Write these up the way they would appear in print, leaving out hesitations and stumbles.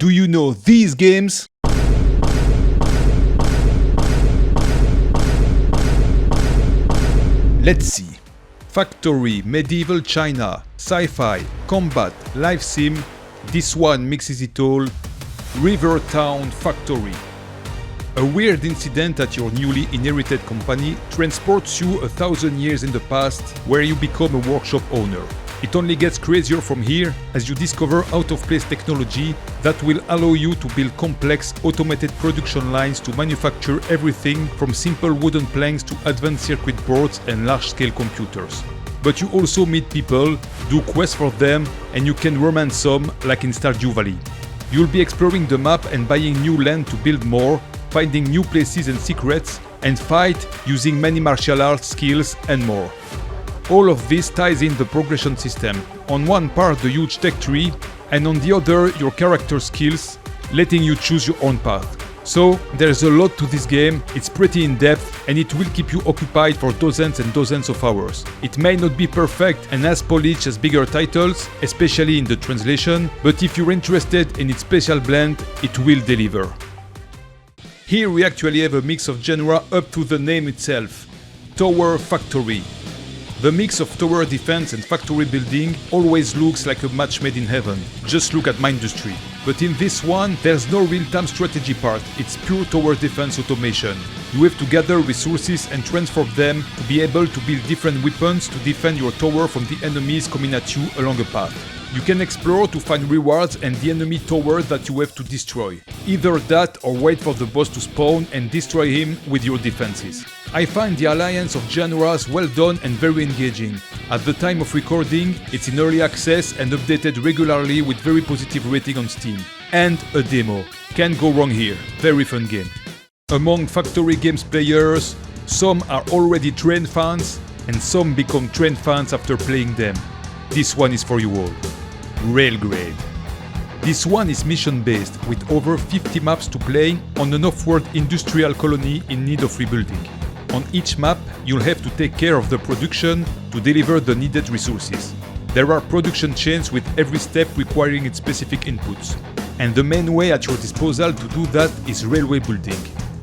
Do you know these games? Let's see. Factory, medieval China, sci-fi, combat, life sim. This one mixes it all. River Town Factory. A weird incident at your newly inherited company transports you 1,000 years in the past, where you become a workshop owner. It only gets crazier from here as you discover out-of-place technology that will allow you to build complex automated production lines to manufacture everything from simple wooden planks to advanced circuit boards and large-scale computers. But you also meet people, do quests for them, and you can romance some, like in Stardew Valley. You'll be exploring the map and buying new land to build more, finding new places and secrets, and fight using many martial arts skills and more. All of this ties in the progression system. On one part the huge tech tree, and on the other your character skills, letting you choose your own path. So there's a lot to this game, it's pretty in-depth and it will keep you occupied for dozens and dozens of hours. It may not be perfect and as polished as bigger titles, especially in the translation, but if you're interested in its special blend, it will deliver. Here we actually have a mix of genre up to the name itself. Tower Factory. The mix of tower defense and factory building always looks like a match made in heaven. Just look at Mindustry. But in this one, there's no real-time strategy part, it's pure tower defense automation. You have to gather resources and transform them to be able to build different weapons to defend your tower from the enemies coming at you along a path. You can explore to find rewards and the enemy tower that you have to destroy. Either that or wait for the boss to spawn and destroy him with your defenses. I find the alliance of genres well done and very engaging. At the time of recording, it's in early access and updated regularly with very positive rating on Steam. And a demo. Can't go wrong here. Very fun game. Among Factory games players, some are already trained fans and some become trained fans after playing them. This one is for you all. Railgrade. This one is mission-based with over 50 maps to play on an off-world industrial colony in need of rebuilding. On each map, you'll have to take care of the production to deliver the needed resources. There are production chains with every step requiring its specific inputs. And the main way at your disposal to do that is railway building.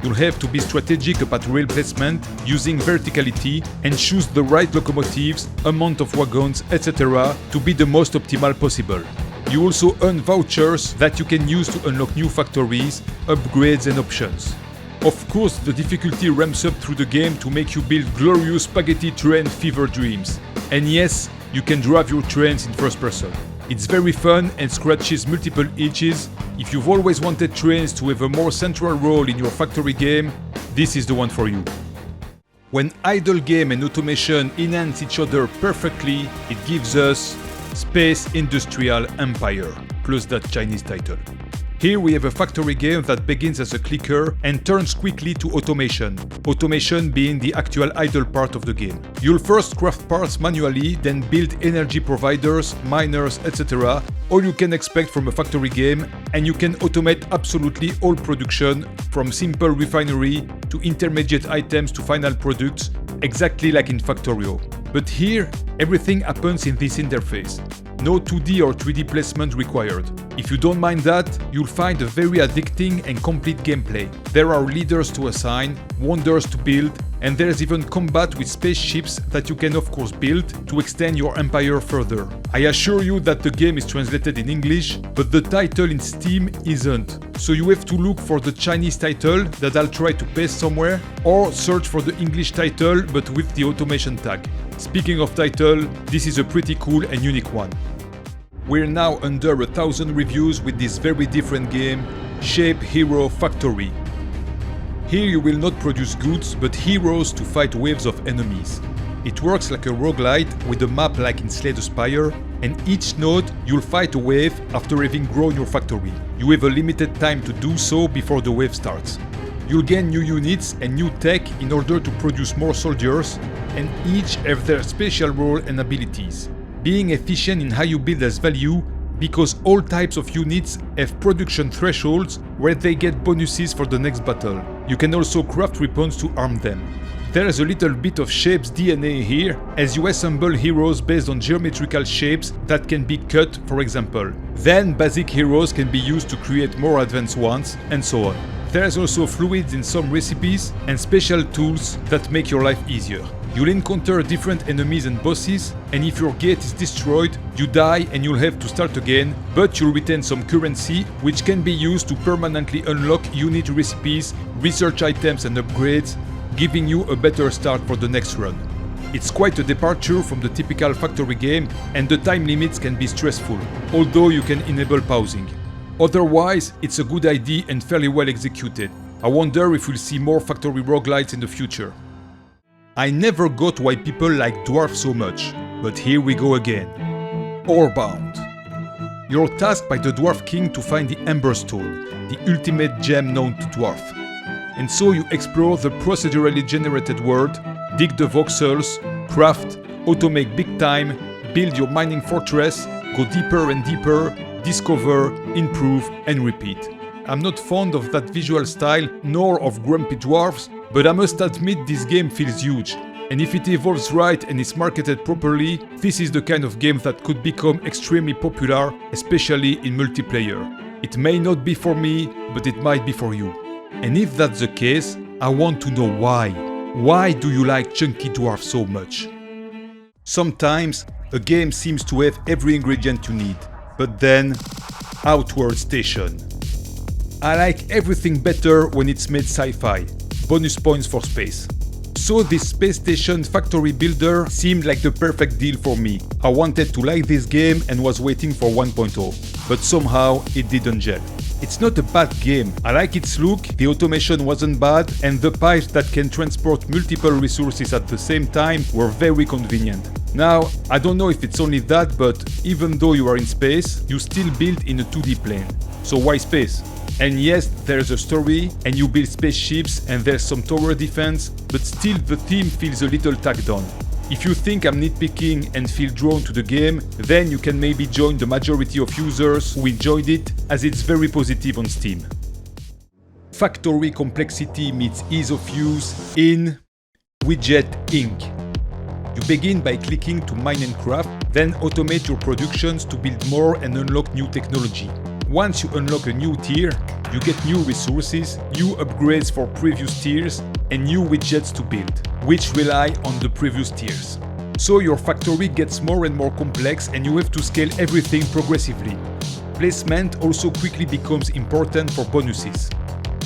You'll have to be strategic about rail placement, using verticality, and choose the right locomotives, amount of wagons, etc. to be the most optimal possible. You also earn vouchers that you can use to unlock new factories, upgrades and options. Of course, the difficulty ramps up through the game to make you build glorious spaghetti train fever dreams. And yes, you can drive your trains in first person. It's very fun and scratches multiple itches. If you've always wanted trains to have a more central role in your factory game, this is the one for you. When idle game and automation enhance each other perfectly, it gives us Space Industrial Empire, plus that Chinese title. Here we have a factory game that begins as a clicker and turns quickly to automation. Automation being the actual idle part of the game. You'll first craft parts manually, then build energy providers, miners, etc. All you can expect from a factory game, and you can automate absolutely all production, from simple refinery to intermediate items to final products, exactly like in Factorio. But here, everything happens in this interface. No 2D or 3D placement required. If you don't mind that, you'll find a very addicting and complete gameplay. There are leaders to assign, wonders to build, and there's even combat with spaceships that you can of course build to extend your empire further. I assure you that the game is translated in English, but the title in Steam isn't. So you have to look for the Chinese title that I'll try to paste somewhere, or search for the English title but with the automation tag. Speaking of title, this is a pretty cool and unique one. We're now under 1,000 reviews with this very different game, ShapeHero Factory. Here you will not produce goods, but heroes to fight waves of enemies. It works like a roguelite with a map like in Slay the Spire, and each node you'll fight a wave after having grown your factory. You have a limited time to do so before the wave starts. You'll gain new units and new tech in order to produce more soldiers, and each have their special role and abilities. Being efficient in how you build has value because all types of units have production thresholds where they get bonuses for the next battle. You can also craft weapons to arm them. There's a little bit of Shapes DNA here, as you assemble heroes based on geometrical shapes that can be cut, for example. Then basic heroes can be used to create more advanced ones, and so on. There's also fluids in some recipes and special tools that make your life easier. You'll encounter different enemies and bosses, and if your gate is destroyed, you die and you'll have to start again, but you'll retain some currency, which can be used to permanently unlock unique recipes, research items and upgrades, giving you a better start for the next run. It's quite a departure from the typical factory game, and the time limits can be stressful, although you can enable pausing. Otherwise, it's a good idea and fairly well executed. I wonder if we'll see more factory roguelites in the future. I never got why people like dwarfs so much, but here we go again. Orebound. You're tasked by the Dwarf King to find the Ember Stone, the ultimate gem known to dwarf. And so you explore the procedurally generated world, dig the voxels, craft, automate big time, build your mining fortress, go deeper and deeper, discover, improve and repeat. I'm not fond of that visual style nor of grumpy dwarves, but I must admit this game feels huge. And if it evolves right and is marketed properly, this is the kind of game that could become extremely popular, especially in multiplayer. It may not be for me, but it might be for you. And if that's the case, I want to know why. Why do you like chunky dwarfs so much? Sometimes, a game seems to have every ingredient you need. But then, Outworld Station. I like everything better when it's made sci-fi. Bonus points for space. So this space station factory builder seemed like the perfect deal for me. I wanted to like this game and was waiting for 1.0, but somehow it didn't gel. It's not a bad game. I like its look, the automation wasn't bad, and the pipes that can transport multiple resources at the same time were very convenient. Now, I don't know if it's only that, but even though you are in space, you still build in a 2D plane. So why space? And yes, there's a story, and you build spaceships, and there's some tower defense, but still the theme feels a little tacked on. If you think I'm nitpicking and feel drawn to the game, then you can maybe join the majority of users who enjoyed it, as it's very positive on Steam. Factory complexity meets ease of use in Widget Inc. You begin by clicking to mine and craft, then automate your productions to build more and unlock new technology. Once you unlock a new tier, you get new resources, new upgrades for previous tiers, and new widgets to build, which rely on the previous tiers. So your factory gets more and more complex and you have to scale everything progressively. Placement also quickly becomes important for bonuses.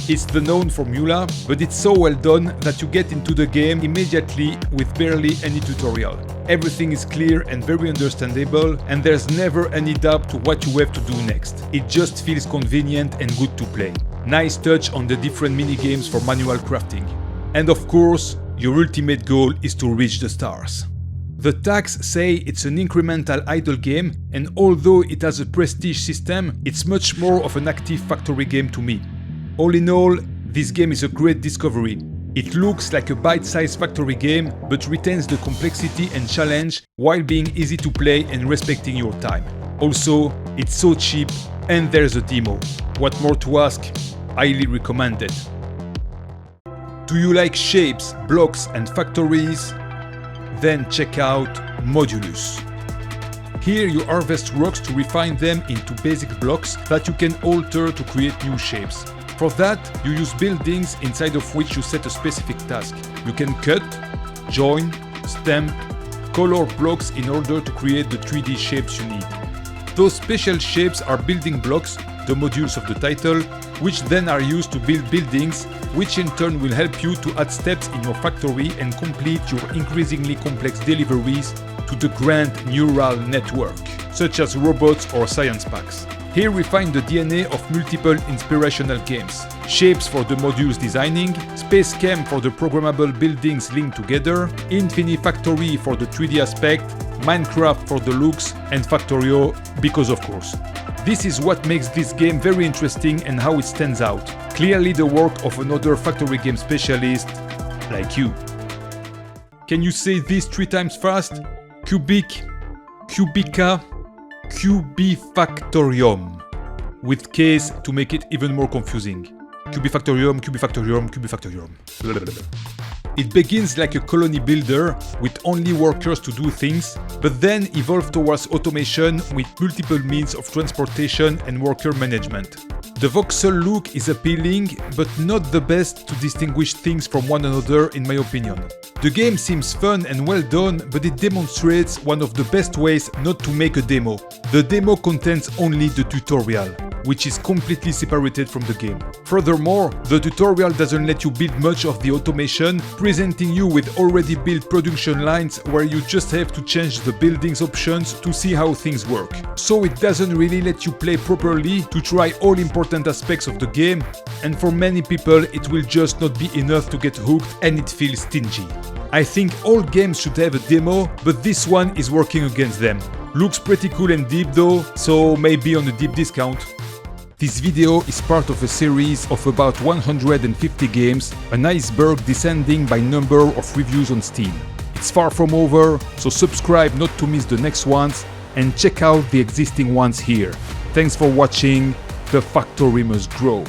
It's the known formula, but it's so well done that you get into the game immediately with barely any tutorial. Everything is clear and very understandable, and there's never any doubt to what you have to do next. It just feels convenient and good to play. Nice touch on the different minigames for manual crafting. And of course, your ultimate goal is to reach the stars. The tags say it's an incremental idle game, and although it has a prestige system, it's much more of an active factory game to me. All in all, this game is a great discovery. It looks like a bite-sized factory game, but retains the complexity and challenge while being easy to play and respecting your time. Also, it's so cheap, and there's a demo. What more to ask? Highly recommended. Do you like shapes, blocks and factories? Then check out Modulus. Here you harvest rocks to refine them into basic blocks that you can alter to create new shapes. For that, you use buildings inside of which you set a specific task. You can cut, join, stamp, color blocks in order to create the 3D shapes you need. Those special shapes are building blocks, the modules of the title, which then are used to build buildings, which in turn will help you to add steps in your factory and complete your increasingly complex deliveries to the grand neural network, such as robots or science packs. Here we find the DNA of multiple inspirational games. Shapes for the modules designing, Space Chem for the programmable buildings linked together, Infinifactory for the 3D aspect, Minecraft for the looks, and Factorio because of course. This is what makes this game very interesting and how it stands out. Clearly the work of another factory game specialist like you. Can you say this 3 times fast? Cubic, Kubica, Kubifaktorium, with K's to make it even more confusing. Kubifaktorium, Kubifaktorium, Kubifaktorium. It begins like a colony builder with only workers to do things, but then evolves towards automation with multiple means of transportation and worker management. The voxel look is appealing, but not the best to distinguish things from one another in my opinion. The game seems fun and well done, but it demonstrates one of the best ways not to make a demo. The demo contains only the tutorial, which is completely separated from the game. Furthermore, the tutorial doesn't let you build much of the automation, presenting you with already built production lines where you just have to change the building's options to see how things work. So it doesn't really let you play properly to try all important aspects of the game, and for many people it will just not be enough to get hooked and it feels stingy. I think all games should have a demo, but this one is working against them. Looks pretty cool and deep though, so maybe on a deep discount. This video is part of a series of about 150 games, an iceberg descending by number of reviews on Steam. It's far from over, so subscribe not to miss the next ones and check out the existing ones here. Thanks for watching, the factory must grow.